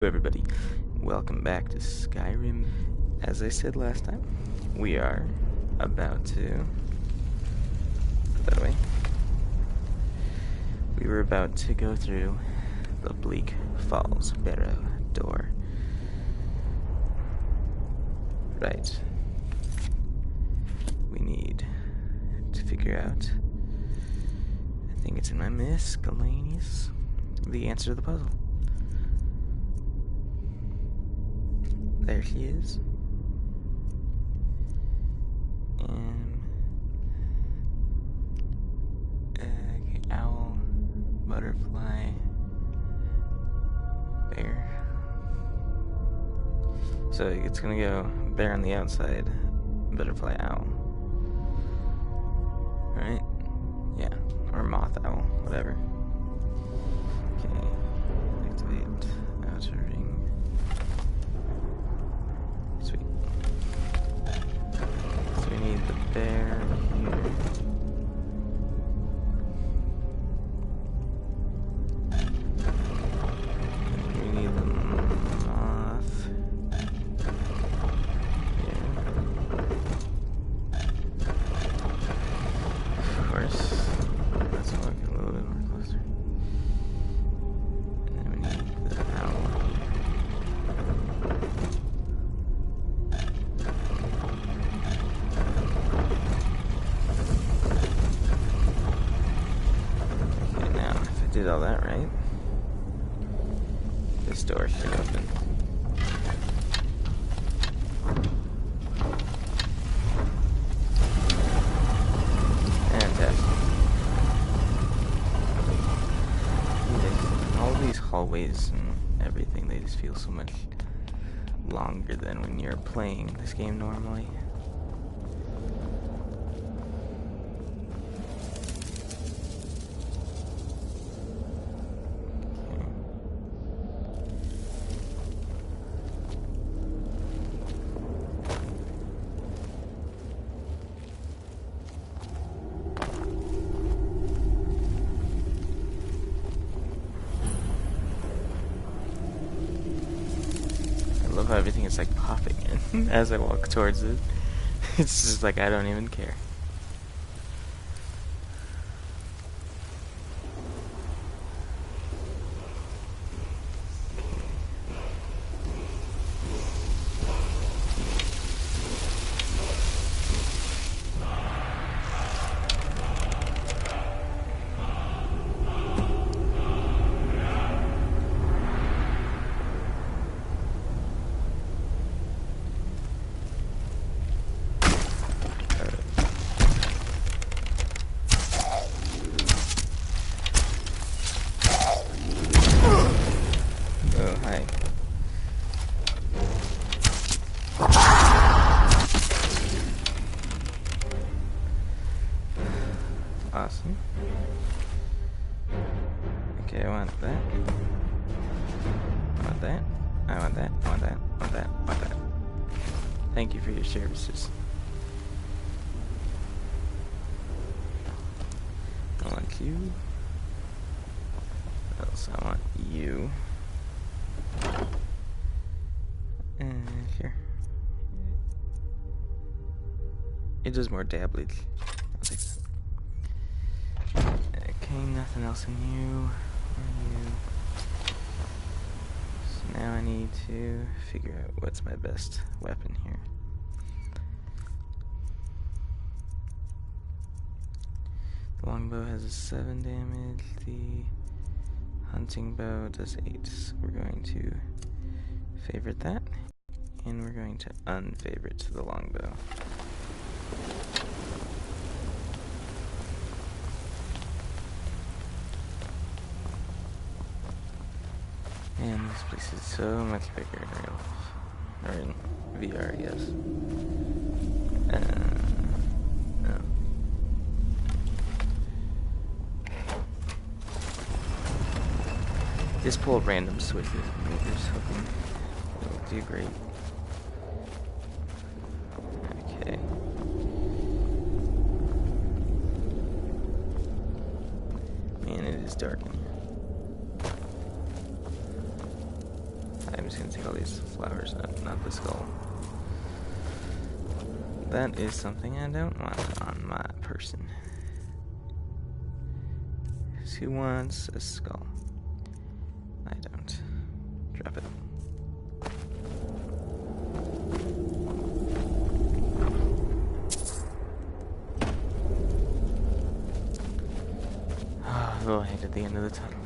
Everybody, welcome back to Skyrim. As I said last time, we are about to put that away. We were about to go through the Bleak Falls Barrow door. Right. We need to figure out, I think it's in my miscellaneous, the answer to the puzzle. There she is. And okay, owl, butterfly, bear. So it's gonna go bear on the outside, butterfly, owl. Right? Yeah. Or moth, owl, whatever. Okay. Activate outer ring. Sweet. So we need the bear here. We need the moth here. Of course. Let's walk a little bit more closer. And then we need the owl. Did all that right. This door should open. Fantastic. All these hallways and everything, they just feel so much longer than when you're playing this game normally. I love how everything is like popping in as I walk towards it. It's just like I don't even care. Awesome. Okay, I want that. I want that. I want that. I want that. I want that. I want that. Thank you for your services. I want you. What else? I want you. And here. It does more dabblage. I'll take that. Okay, nothing else in you or you. So now I need to figure out what's my best weapon here. The longbow has a 7 damage, the hunting bow does 8. So we're going to favorite that, and we're going to unfavorite the longbow. Man, this place is so much bigger in real life. Or in VR, yes. No. Just pull random switches and movers, hoping it'll do great. Okay. Man, it is dark in here. just gonna take all these flowers, not the skull. That is something I don't want on my person. Who wants a skull? I don't. Drop it. The light at the end of the tunnel.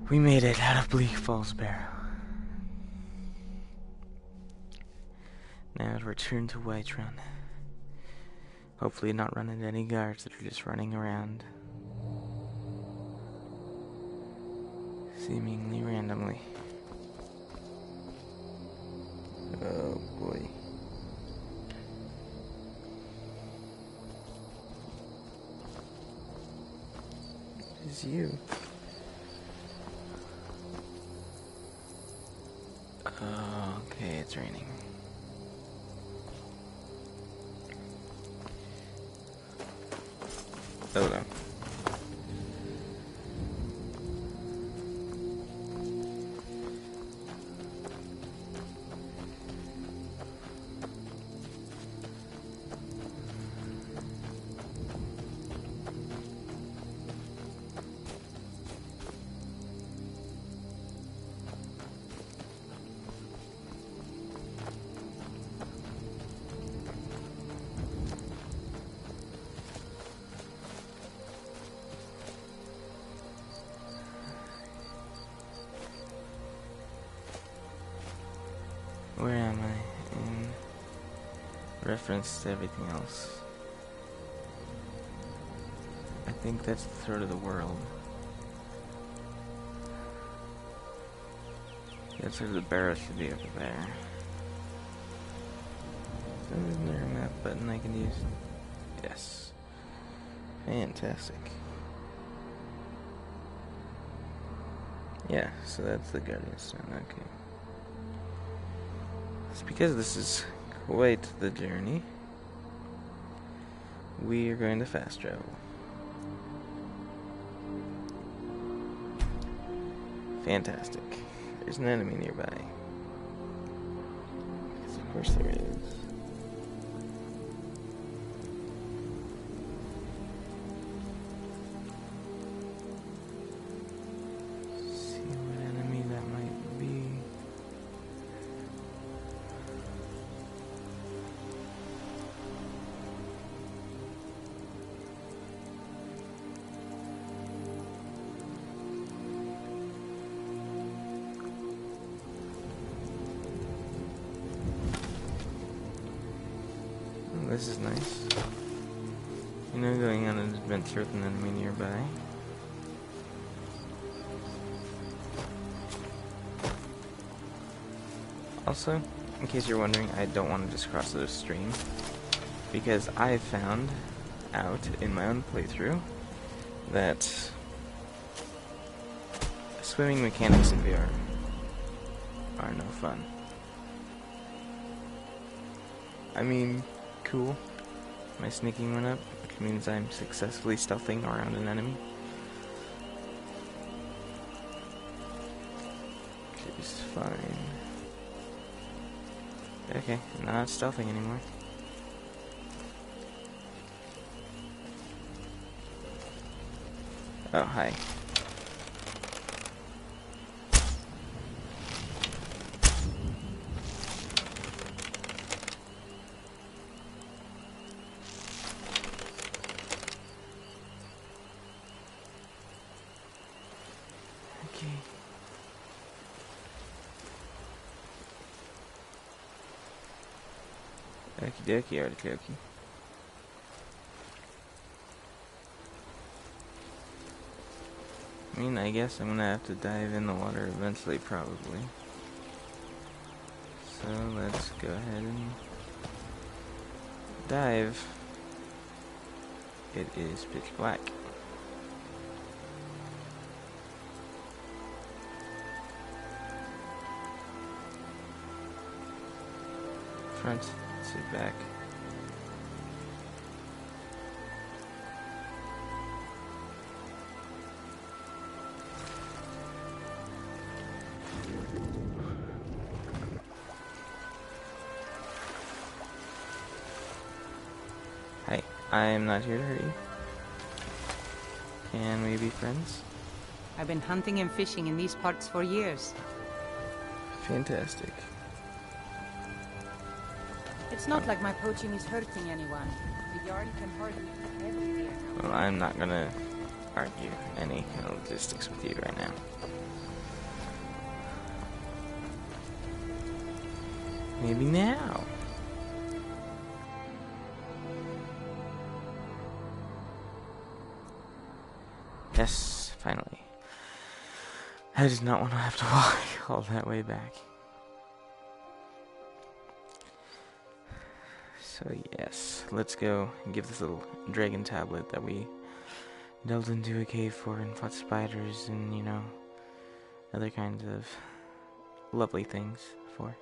We made it out of Bleak Falls Barrow. Now to return to Whiterun. Hopefully not run into any guards that are just running around. Seemingly randomly. Oh boy. It is you. Oh, okay, it's raining. Oh no. Where am I in reference to everything else? I think that's the throat of the world. That's sort of the barrow should be over there. Isn't there a map button I can use? Yes. Fantastic. Yeah, so that's the Guardian Stone, okay. It's because this is quite the journey. We are going to fast travel. Fantastic. There's an enemy nearby. Because of course there is. See what enemy that might be. This is nice. You know, going on an adventure with an enemy nearby. Also, in case you're wondering, I don't want to just cross the stream, because I found out in my own playthrough that swimming mechanics in VR are no fun. I mean, cool. My sneaking went up, which means I'm successfully stealthing around an enemy. Which is fine. Okay, not stealthing anymore. Oh, hi. Okie dokie, artichoke. I mean, I guess I'm gonna have to dive in the water eventually, probably. So let's go ahead and dive. It is pitch black. Front to back. I am not here to hurt you. Can we be friends? I've been hunting and fishing in these parts for years. Fantastic. It's not like my poaching is hurting anyone. The Jarl can hardly eat every deer. Well, I'm not gonna argue any logistics with you right now. Maybe now. Yes, finally. I did not want to have to walk all that way back. So yes, let's go and give this little dragon tablet that we delved into a cave for and fought spiders and, you know, other kinds of lovely things for.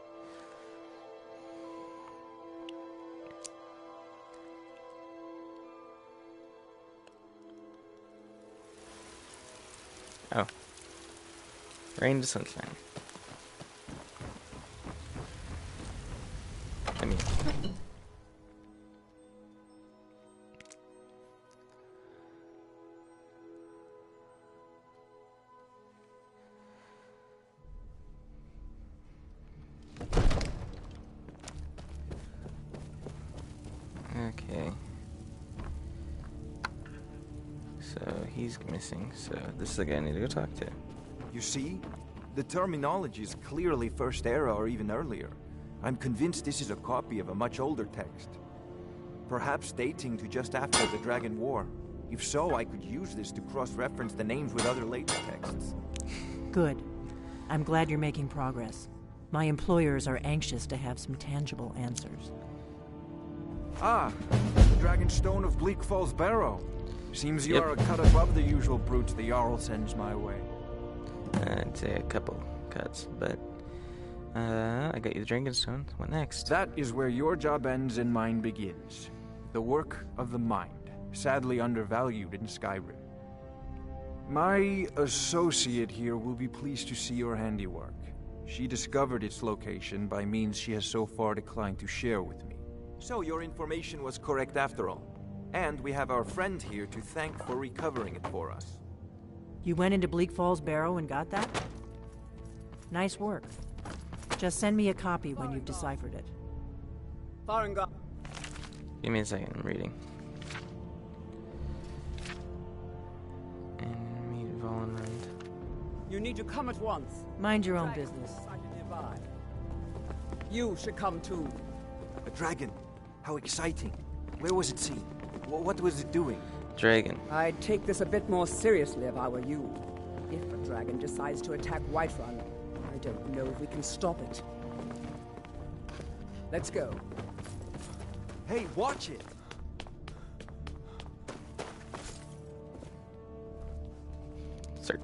Oh. Rain to sunshine. I mean... Okay. So he's missing, so this is the guy I need to go talk to. You see? The terminology is clearly First Era or even earlier. I'm convinced this is a copy of a much older text. Perhaps dating to just after the Dragon War. If so, I could use this to cross-reference the names with other later texts. Good. I'm glad you're making progress. My employers are anxious to have some tangible answers. Ah, the Dragonstone of Bleak Falls Barrow. Seems you are a cut above the usual brutes the Jarl sends my way. I'd say a couple cuts, but I got you the Dragonstone. What next? That is where your job ends and mine begins. The work of the mind, sadly undervalued in Skyrim. My associate here will be pleased to see your handiwork. She discovered its location by means she has so far declined to share with me. So your information was correct after all. And we have our friend here to thank for recovering it for us. You went into Bleak Falls Barrow and got that? Nice work. Just send me a copy when you've deciphered it. Give me a second, I'm reading. And meet Volanrund. You need to come at once. Mind your own business. You should come too. A dragon? How exciting. Where was it seen? What was it doing? Dragon. I'd take this a bit more seriously if I were you. If a dragon decides to attack Whiterun, I don't know if we can stop it. Let's go. Hey, watch it! Sir.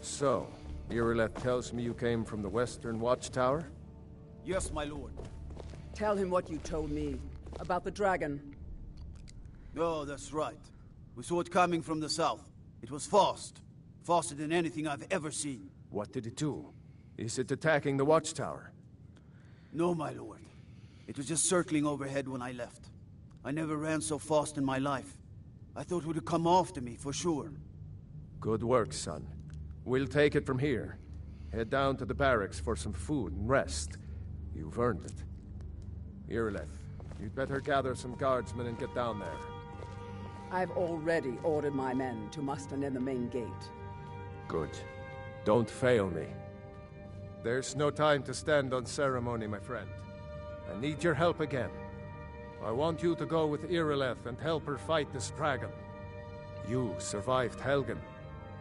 So, Irileth tells me you came from the Western Watchtower? Yes, my lord. Tell him what you told me about the dragon. Oh, that's right. We saw it coming from the south. It was fast. Faster than anything I've ever seen. What did it do? Is it attacking the Watchtower? No, my lord. It was just circling overhead when I left. I never ran so fast in my life. I thought it would come after me, for sure. Good work, son. We'll take it from here. Head down to the barracks for some food and rest. You've earned it. Irileth, you'd better gather some guardsmen and get down there. I've already ordered my men to muster near the main gate. Good. Don't fail me. There's no time to stand on ceremony, my friend. I need your help again. I want you to go with Irileth and help her fight this dragon. You survived Helgen,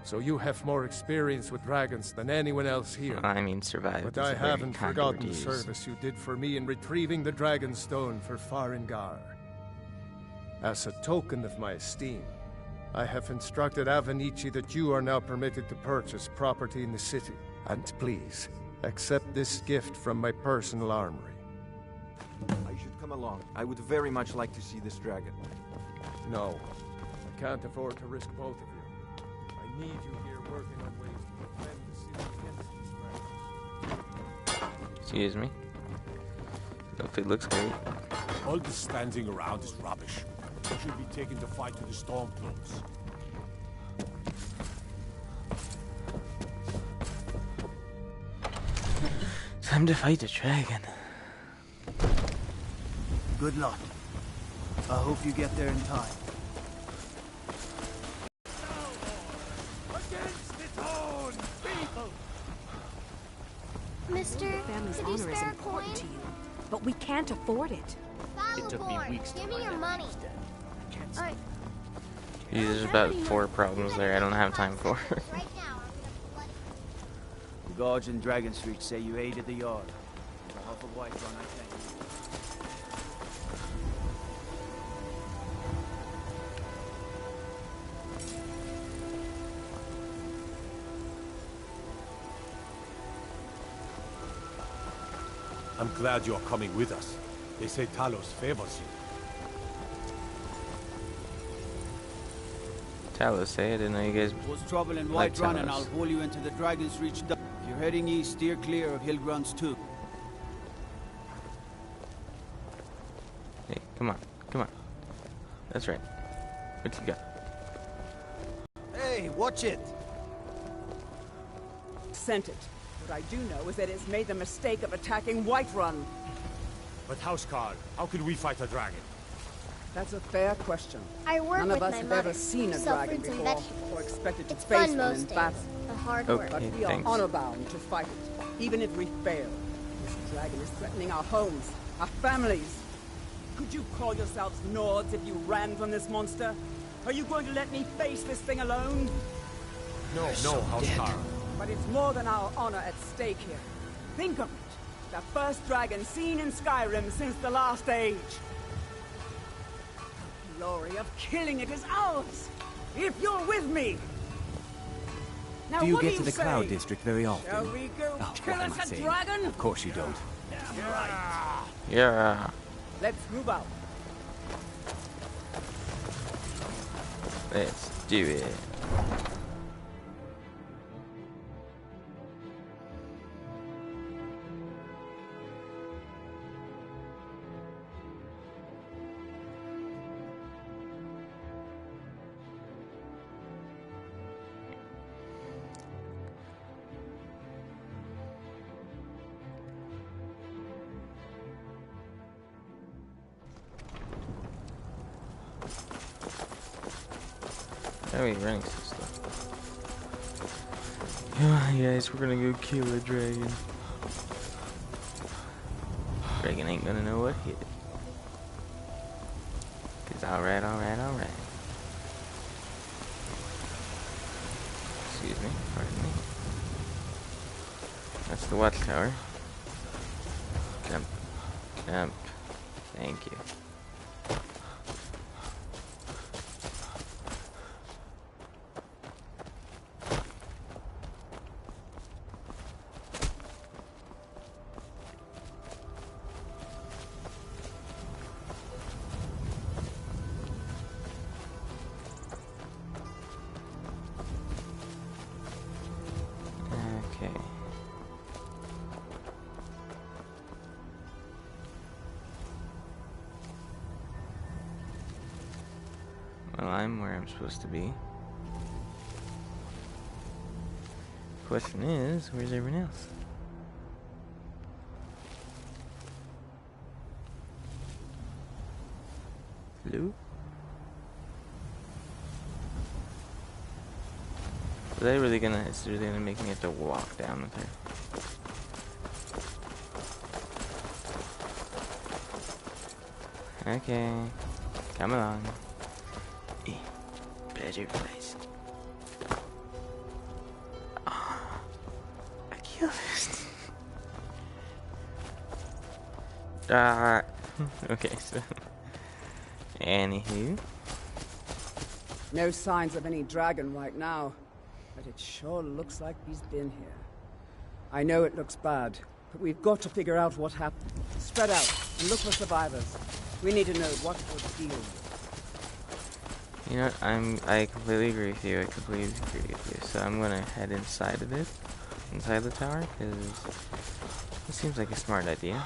so you have more experience with dragons than anyone else here. I mean, survive. But I haven't forgotten the service you did for me in retrieving the Dragonstone for Farengar. As a token of my esteem, I have instructed Avenici that you are now permitted to purchase property in the city. And please, accept this gift from my personal armory. I should come along. I would very much like to see this dragon. No, I can't afford to risk both of you. I need you here working on ways to defend the city against these dragons. Excuse me. Hopefully it looks great. All this standing around is rubbish. You should be taking the fight to the Stormcloaks. Time to fight the dragon. Good luck. I hope you get there in time. Mister, Family's could you honor is spare a important coin? to you, but we can't afford it. It took me weeks to Give me your money. Alright. There's about 4 problems there I don't have time for. Right now, The guards in Dragon Street say you aided the yard. On behalf of Whiterun, I thank you. I'm glad you're coming with us. They say Talos favors you. Talos, I didn't know you guys Was trouble in like Whiterun, and Talos. I'll haul you into the Dragon's Reach. If you're heading east, steer clear of Hillgrun's too. Hey, come on, come on. That's right. What you got? Hey, watch it! Sent it. What I do know is that it's made the mistake of attacking Whiterun. But Housecarl, how can we fight a dragon? That's a fair question. I work None with of us my have mother. ever seen a Sell dragon fruits and before, vegetables. or expected to It's face fun one most in days, battle. but hard Okay. work. But we are Thanks. honor-bound to fight it, even if we fail. This dragon is threatening our homes, our families. Could you call yourselves Nords if you ran from this monster? Are you going to let me face this thing alone? No, Housecarl. But it's more than our honor at stake here. Think of it. The first dragon seen in Skyrim since the last age. The glory of killing it is ours, if you're with me. Now, Do you what get to the say? Cloud District very often? Shall we go Oh, kill what am us I a saying? dragon? Of course you don't. Yeah. Let's move out. Let's do it. How are we running so slow? Come on, guys, we're gonna go kill a dragon. Dragon ain't gonna know what hit it. 'Cause alright. Excuse me, pardon me. That's the watchtower. Jump. Thank you. Okay. Well, I'm where I'm supposed to be. Question is, where's everyone else? Hello? Is they really gonna make me have to walk down with her? Okay. Come along. Better place. Oh, I killed it. Okay, so. Anywho. No signs of any dragon right now, but it sure looks like he's been here. I know it looks bad, but we've got to figure out what happened. Spread out and look for survivors. We need to know what we're dealing with. You know what, I completely agree with you, So I'm gonna head inside of it, inside the tower, because it seems like a smart idea.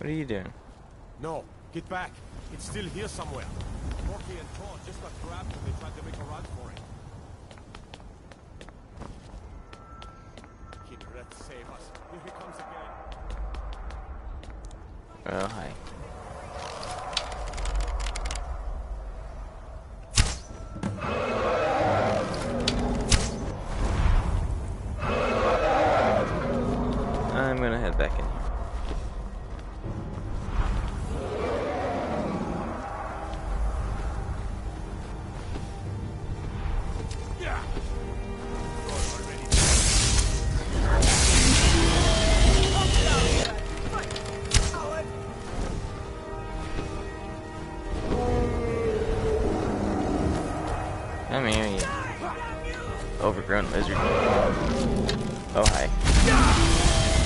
What are you doing? No, get back. It's still here somewhere. Rocky and Thor just got grabbed when they tried to make a run for it. Kid, let's save us. Here he comes again. Oh, hi. I'm gonna head back in here. Come here, you overgrown lizard. Oh, hi.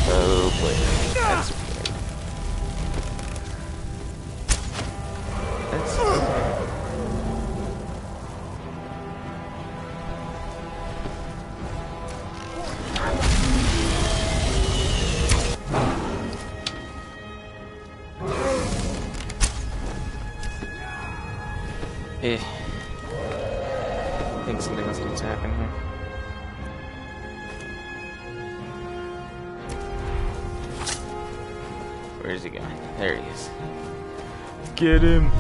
Oh, boy. That's weird. That's I think something else needs to happen here. Where's he going? There he is. Get him!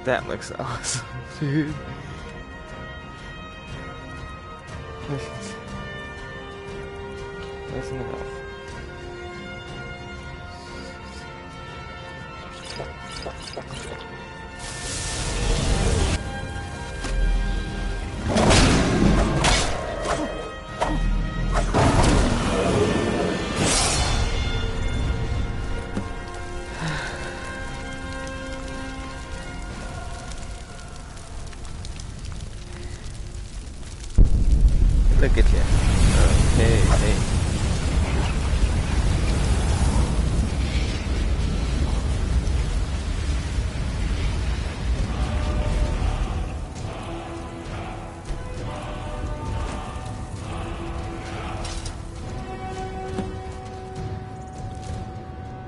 That looks awesome, dude. Listen to that. Look at you. Okay, hey.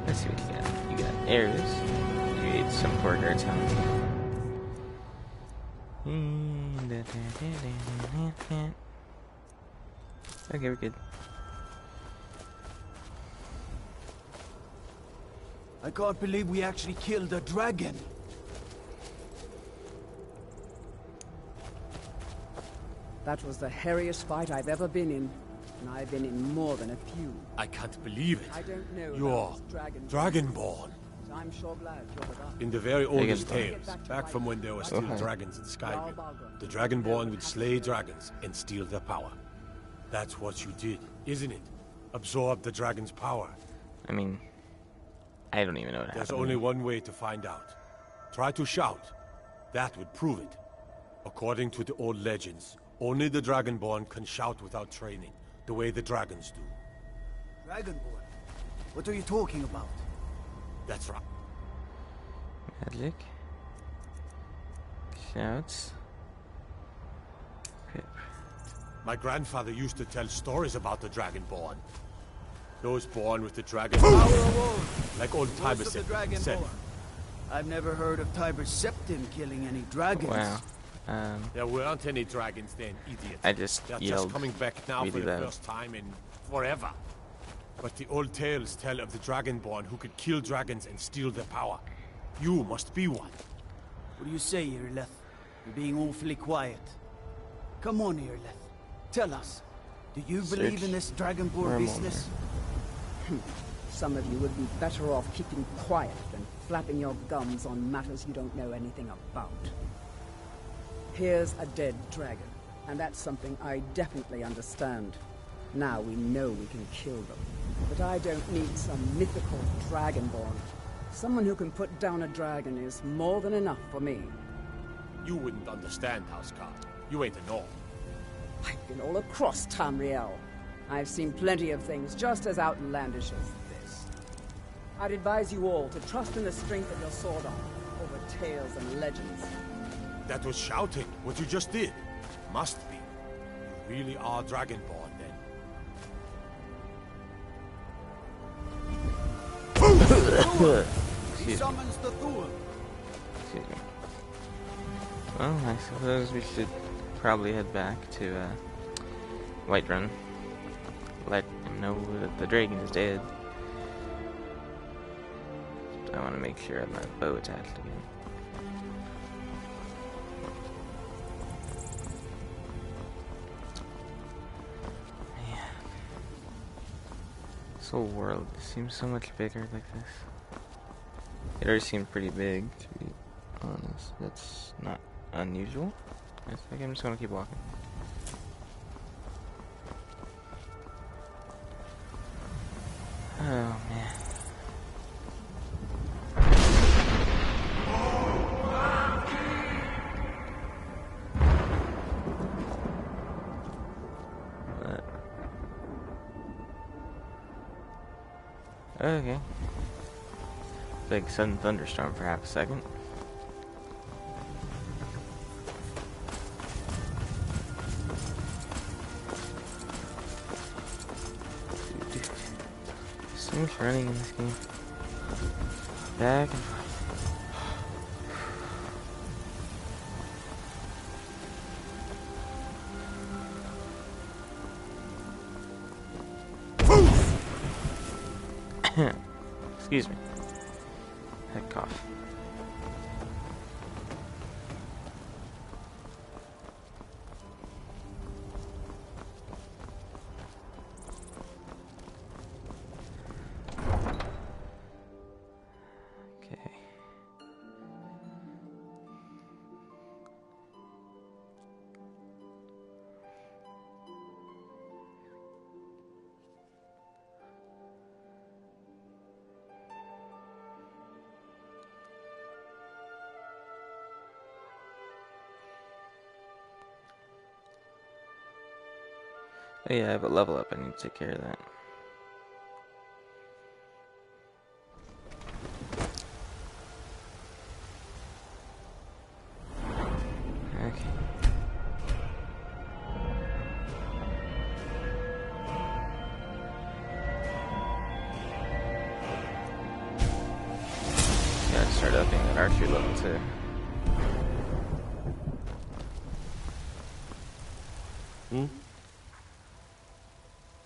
Let's see what you got. You got arrows. You ate some poor guard's helmet. Okay, we're good. I can't believe we actually killed a dragon. That was the hairiest fight I've ever been in. And I've been in more than a few. I can't believe it. I don't know You're about this Dragonborn. but I'm sure glad you're with us. In the very oldest Dragonborn. tales, back from when there were still Okay. dragons in Skyrim, the Dragonborn would slay dragons and steal their power. That's what you did, isn't it? Absorb the dragon's power. I mean, I don't even know what There's happened. only one way to find out. Try to shout. That would prove it. According to the old legends, only the Dragonborn can shout without training, the way the dragons do. Dragonborn? What are you talking about? That's right. Magic. Shouts. Pip. My grandfather used to tell stories about the Dragonborn. Those born with the dragon power, like old Tiber Most of the said. Dragonborn. I've never heard of Tiber Septim killing any dragons. Wow. There weren't any dragons then, idiot. I just They're yelled just coming back now really for the loud. first time in forever. But the old tales tell of the Dragonborn who could kill dragons and steal their power. You must be one. What do you say, Irileth? You're being awfully quiet. Come on, Irileth. Tell us. Do you believe Search in this for Dragonborn a business? Some of you would be better off keeping quiet than flapping your gums on matters you don't know anything about. Here's a dead dragon, and that's something I definitely understand. Now we know we can kill them. But I don't need some mythical dragonborn. Someone who can put down a dragon is more than enough for me. You wouldn't understand, Housecarl. You ain't a North. I've been all across Tamriel. I've seen plenty of things just as outlandish as this. I'd advise you all to trust in the strength of your sword arm over tales and legends. That was shouting, what you just did. Must be. You really are Dragonborn, then. He summons the Thule. Excuse me. Well, I suppose we should probably head back to Whiterun. Let him know that the dragon is dead. I want to make sure I have my bow attached again. Man. This whole world seems so much bigger like this. It already seemed pretty big, to be honest. That's not unusual. I think I'm just gonna keep walking. Oh man. What? Okay. Big sudden thunderstorm for half a second. So much running in this game. Back and forth. Excuse me. Head cough. Okay. Oh yeah, I have a level up. I need to take care of that. Okay. Gotta start upping that archery level too.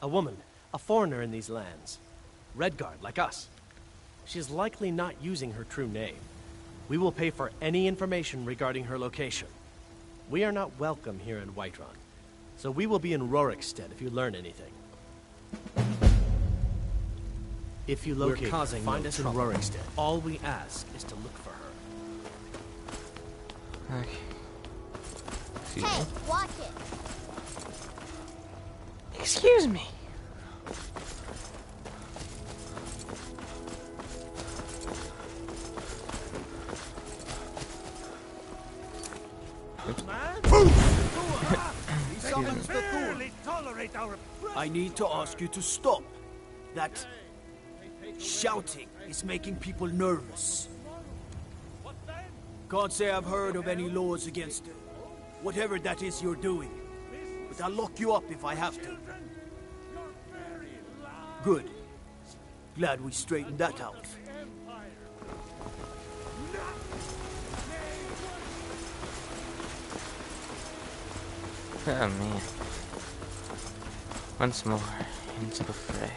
A woman, a foreigner in these lands. Redguard, like us. She's likely not using her true name. We will pay for any information regarding her location. We are not welcome here in Whiterun, so we will be in Rorikstead if you learn anything. If you locate her, find us in Rorikstead. All we ask is to look for her. Okay. Excuse Hey, me. watch it. Excuse me. He summons the Thule. I need to ask you to stop. That shouting is making people nervous. Can't say I've heard of any laws against it. Whatever that is you're doing. But I'll lock you up if I have to. Good. Glad we straightened that out. Oh man. Once more into the fray.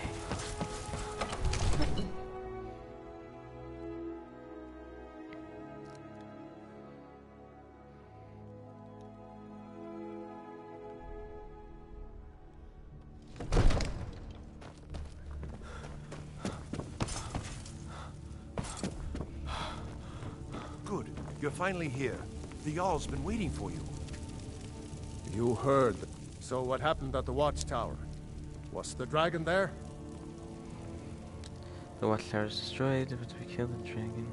Good. You're finally here. The Jarl's been waiting for you. You heard. So what happened at the watchtower? Was the dragon there? The watchtower is destroyed, but we killed the dragon.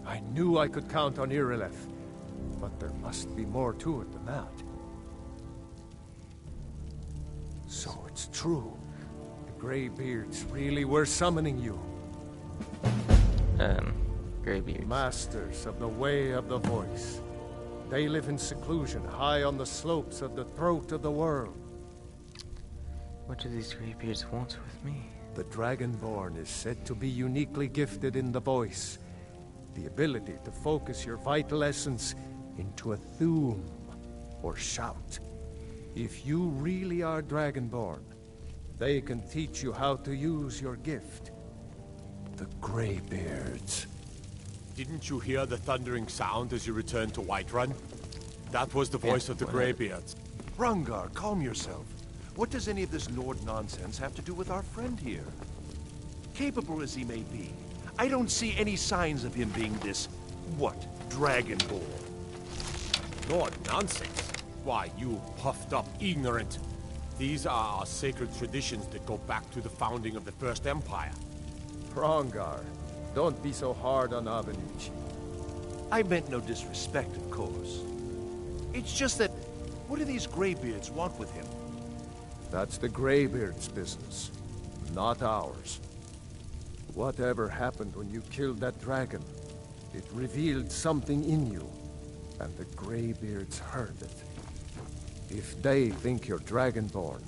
I knew I could count on Irileth, but there must be more to it than that. So it's true. The Greybeards really were summoning you. Greybeards. Masters of the Way of the Voice. They live in seclusion, high on the slopes of the throat of the world. What do these Greybeards want with me? The Dragonborn is said to be uniquely gifted in the voice. The ability to focus your vital essence into a thum, or shout. If you really are Dragonborn, they can teach you how to use your gift. The Greybeards. Didn't you hear the thundering sound as you returned to Whiterun? That was the voice of the Greybeards. Rungar, calm yourself. What does any of this Nord nonsense have to do with our friend here? Capable as he may be, I don't see any signs of him being this, Dragonborn. Nord nonsense? Why, you puffed up ignorant. These are our sacred traditions that go back to the founding of the First Empire. Rongar, don't be so hard on Avenici. I meant no disrespect, of course. It's just that, what do these Greybeards want with him? That's the Greybeards' business, not ours. Whatever happened when you killed that dragon, it revealed something in you, and the Greybeards heard it. If they think you're Dragonborn,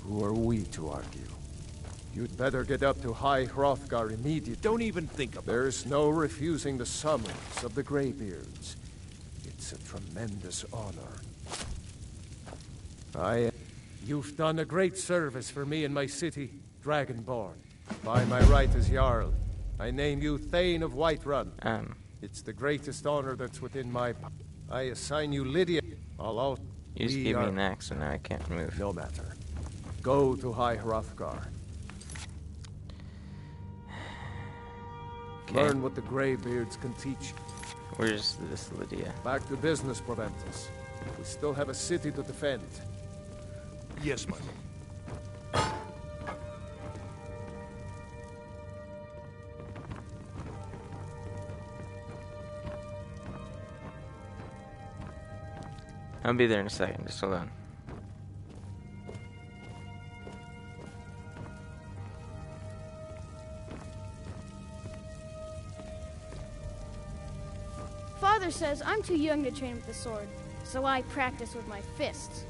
who are we to argue? You'd better get up to High Hrothgar immediately. Don't even think about it. There's no refusing the summons of the Greybeards. It's a tremendous honor. You've done a great service for me and my city, Dragonborn. By my right as Jarl, I name you Thane of Whiterun. It's the greatest honor that's within my power. I assign you Lydia. You just gave me an axe, so now I can't move. No matter. Go to High Hrothgar. Okay. Learn what the Greybeards can teach. Where's this Lydia? Back to business, Proventus. We still have a city to defend. Yes, my lord. I'll be there in a second, just hold on. Father says I'm too young to train with the sword, so I practice with my fists.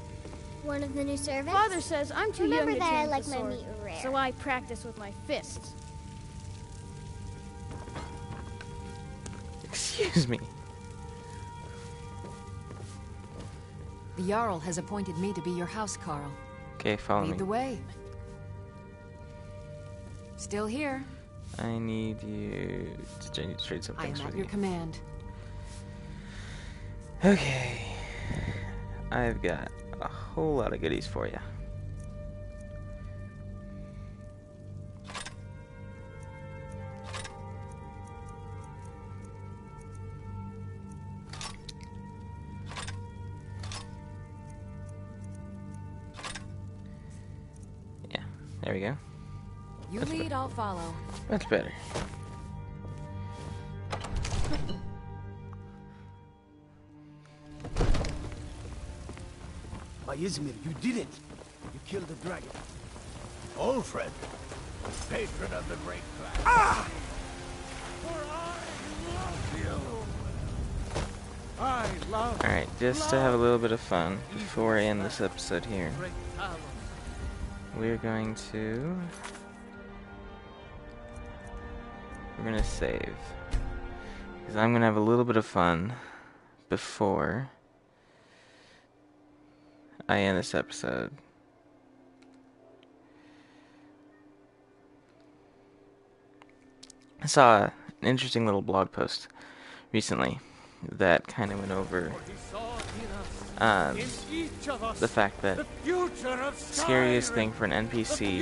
One of the new servants? Father says I'm too young to Remember that I train like with the my sword, meat rare. so I practice with my fists. Excuse me. The Jarl has appointed me to be your house, Carl. Okay, follow me. Lead the way. Still here. I need you to trade some I things am with at your you. command. Okay. I've got a whole lot of goodies for you. Yeah, there we go. You That's lead, I'll follow. That's better. By Izmir, you did it! You killed the dragon. Old friend, patron of the great class. Ah! Alright, just to have a little bit of fun before I end this episode here, we're going to save, because I'm going to have a little bit of fun before I end this episode. I saw an interesting little blog post recently that kind of went over the fact that the scariest thing for an NPC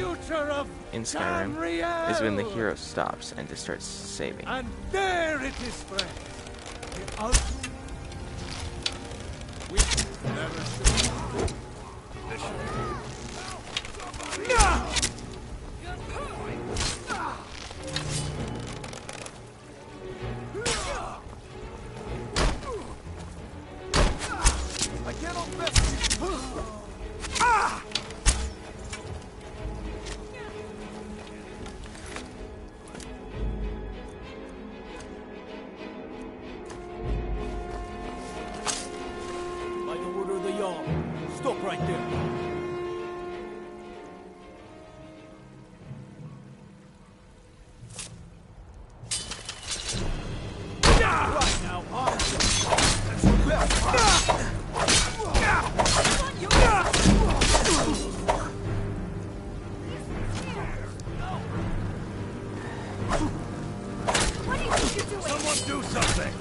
in Skyrim is when the hero stops and just starts saving. And there it is, friend. The ultimate. We never should. right there. Right now, that's your best. What do you think you're doing? Someone do something!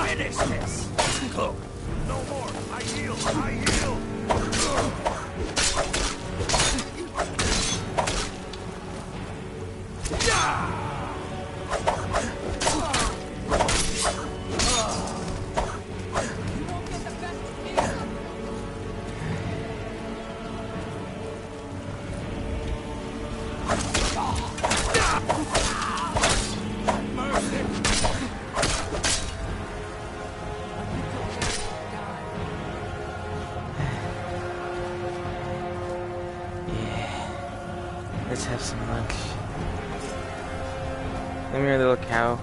Finish this! No more! I heal! I heal! Let's have some lunch. Come here, little cow.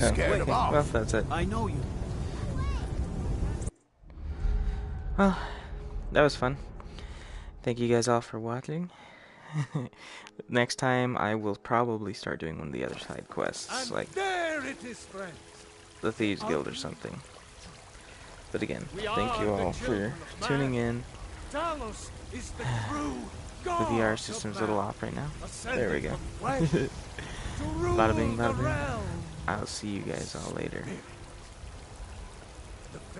Scared him off. Well, that's it. I know you. Well, that was fun. Thank you guys all for watching. Next time, I will probably start doing one of the other side quests, And like there it is, friends. the Thieves Guild or something. But again, We thank are you the all for children of tuning man. in. Talos is the true The God VR of system's a man, little off right now. ascended There we go. from flesh to rule Bada bing, the bada bing. realm. I'll see you guys all later. The